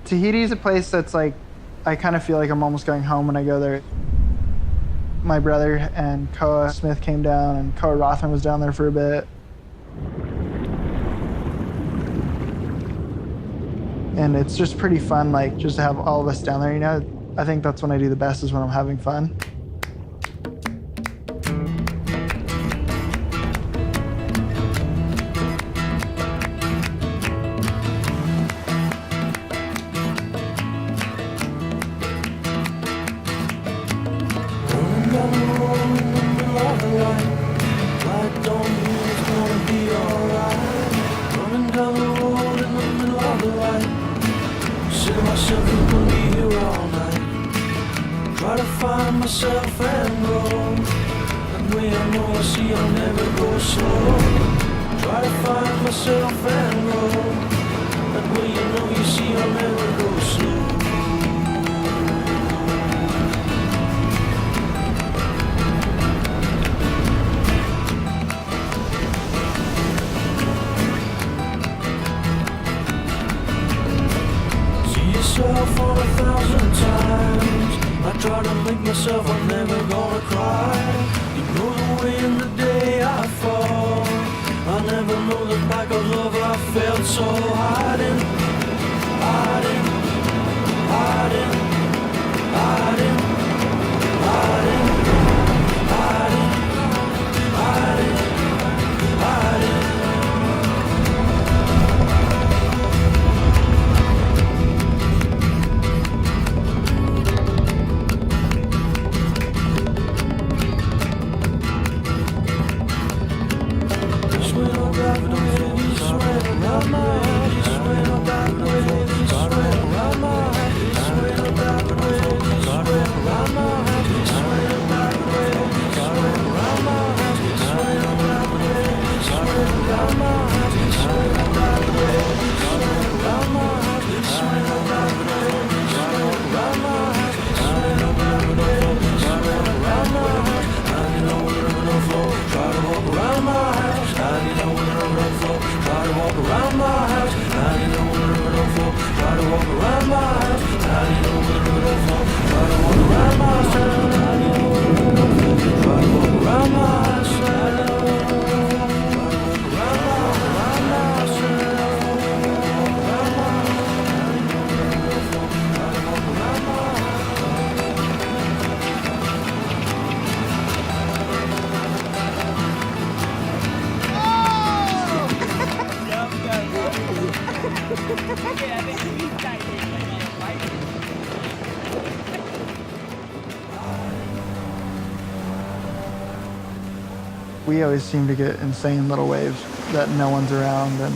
Tahiti is a place that's like, I kind of feel like I'm almost going home when I go there. My brother and Koa Smith came down, and Koa Rothman was down there for a bit. And it's just pretty fun, like, just to have all of us down there, you know? I think that's when I do the best, is when I'm having fun. Try to find myself and grow. That way I know I see I'll never go slow. Try to find myself and grow. That way you know you see I'll never go slow. See yourself on 1,000 times. I try to make myself, I'm never gonna cry. You know the way in the day I fall. I never know the back of love I felt, so hiding, hiding, hiding, hiding, hiding, hiding, hiding, hiding. We always seem to get insane little waves that no one's around, and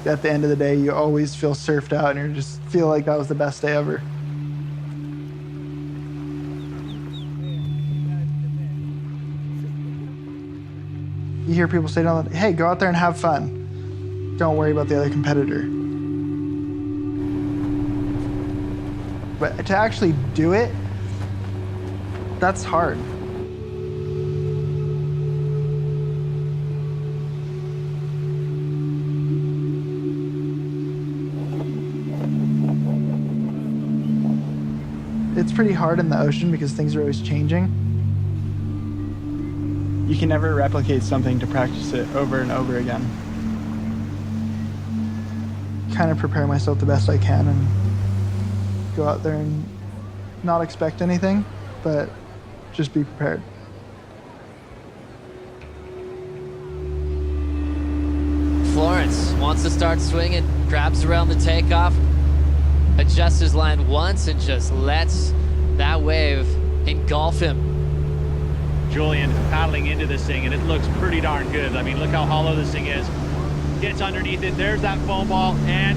at the end of the day, you always feel surfed out and you just feel like that was the best day ever. You hear people say, hey, go out there and have fun. Don't worry about the other competitor. But to actually do it, that's hard. It's pretty hard in the ocean because things are always changing. You can never replicate something to practice it over and over again. Kind of prepare myself the best I can and go out there and not expect anything, but just be prepared. Florence wants to start swinging, grabs around the takeoff, adjusts his line once and just lets that wave engulf him. Julian paddling into this thing, and it looks pretty darn good. I mean, look how hollow this thing is. Gets underneath it, there's that foam ball, and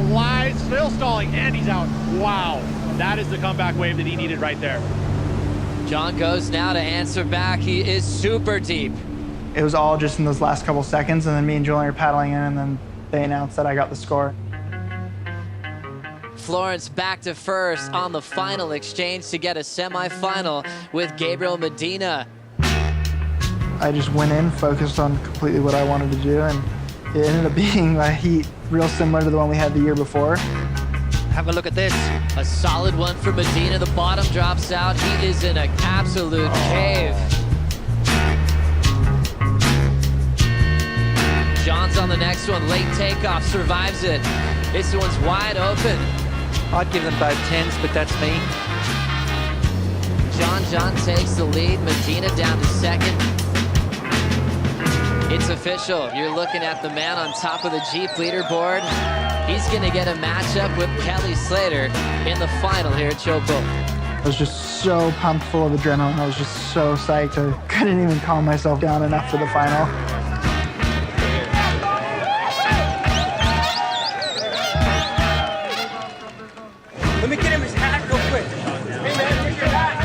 flies, still stalling, and he's out. Wow, that is the comeback wave that he needed right there. John goes now to answer back. He is super deep. It was all just in those last couple seconds, and then me and Julian are paddling in, and then they announced that I got the score. Florence back to first on the final exchange to get a semifinal with Gabriel Medina. I just went in, focused on completely what I wanted to do, and it ended up being a heat real similar to the one we had the year before. Have a look at this. A solid one for Medina. The bottom drops out. He is in an absolute cave. John's on the next one. Late takeoff, survives it. This one's wide open. I'd give them both 10s, but that's me. John takes the lead. Medina down to second. It's official. You're looking at the man on top of the Jeep leaderboard. He's going to get a matchup with Kelly Slater in the final here at Chopo. I was just so pumped, full of adrenaline. I was just so psyched. I couldn't even calm myself down enough for the final. Let me get him his hat real quick. Hey man, take your hat.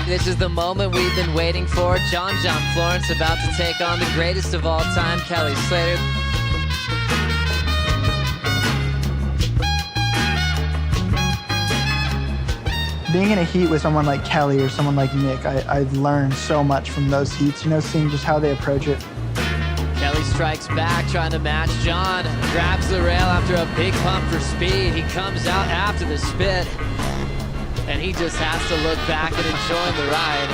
This is the moment we've been waiting for. John Florence about to take on the greatest of all time, Kelly Slater. Being in a heat with someone like Kelly or someone like Nick, I learned so much from those heats, you know, seeing just how they approach it. Kelly strikes back, trying to match John. Grabs the rail after a big pump for speed. He comes out after the spit. And he just has to look back and enjoy the ride.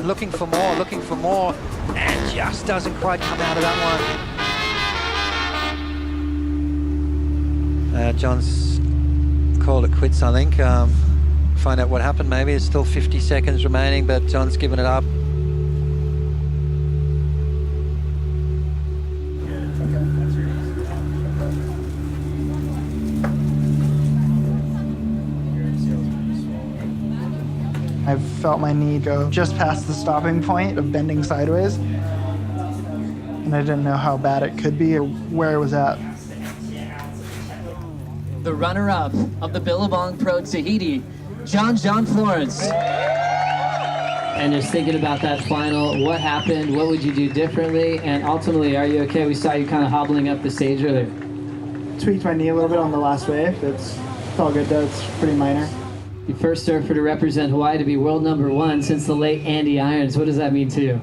Looking for more, and just doesn't quite come out of that one. John's called it quits, I think. Find out what happened, maybe. There's still 50 seconds remaining, but John's given it up. I felt my knee go just past the stopping point of bending sideways. And I didn't know how bad it could be or where it was at. The runner-up of the Billabong Pro Tahiti, John Florence. And just thinking about that final, what happened, what would you do differently, and ultimately, are you okay? We saw you kind of hobbling up the stage earlier. Tweaked my knee a little bit on the last wave. It's all good though, it's pretty minor. The first surfer to represent Hawaii to be world #1 since the late Andy Irons. What does that mean to you?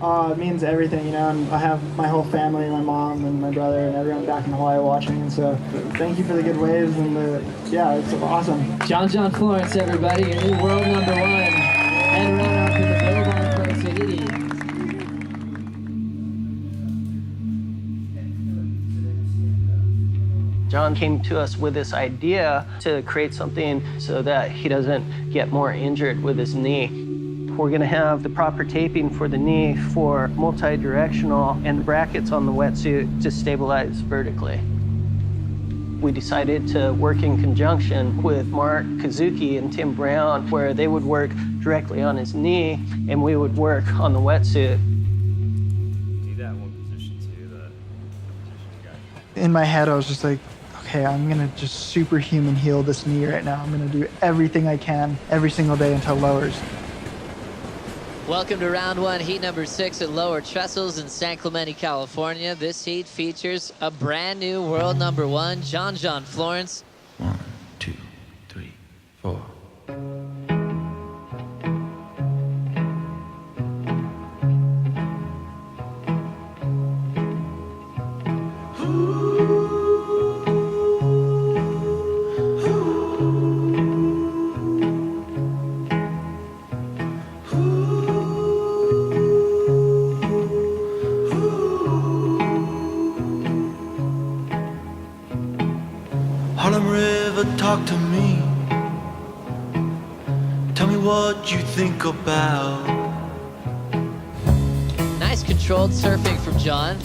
It means everything, you know, and I have my whole family, my mom and my brother and everyone back in Hawaii watching, and so thank you for the good waves and it's awesome. John Florence, everybody, your new world #1 and runner-up in the Billabong Pro Tahiti. John came to us with this idea to create something so that he doesn't get more injured with his knee. We're gonna have the proper taping for the knee for multi-directional and brackets on the wetsuit to stabilize vertically. We decided to work in conjunction with Mark Kazuki and Tim Brown, where they would work directly on his knee and we would work on the wetsuit. Do that one position too, the position you got. In my head, I was just like, okay, I'm gonna just superhuman heal this knee right now. I'm gonna do everything I can every single day until lowers. Welcome to round 1, heat #6 at Lower Trestles in San Clemente, California. This heat features a brand new world #1, John Florence. 1, 2, 3, 4. Harlem River, talk to me. Tell me what you think about. Nice controlled surfing from John.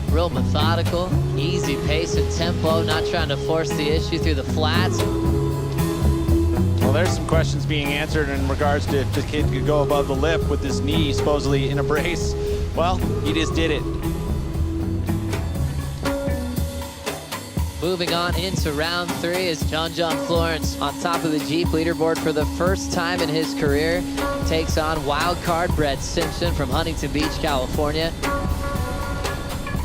Real methodical, easy pace and tempo, not trying to force the issue through the flats. Well, there's some questions being answered in regards to if the kid could go above the lip with his knee supposedly in a brace. Well, he just did it. Moving on into round 3 is John Florence on top of the Jeep leaderboard for the first time in his career. Takes on wild card Brett Simpson from Huntington Beach, California.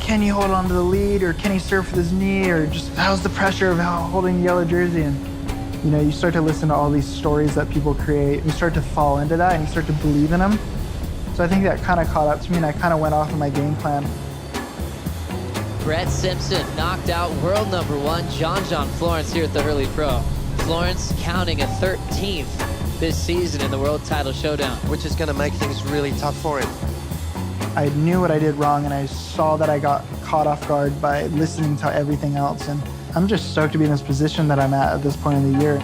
Can he hold on to the lead or can he surf with his knee or just how's the pressure of holding the yellow jersey? And You know, you start to listen to all these stories that people create. You start to fall into that and you start to believe in them. So I think that kind of caught up to me and I kind of went off of my game plan. Brett Simpson knocked out world number 1 John Florence here at the Hurley Pro. Florence counting a 13th this season in the world title showdown. Which is going to make things really tough for him. I knew what I did wrong and I saw that I got caught off guard by listening to everything else. And I'm just stoked to be in this position that I'm at this point in the year.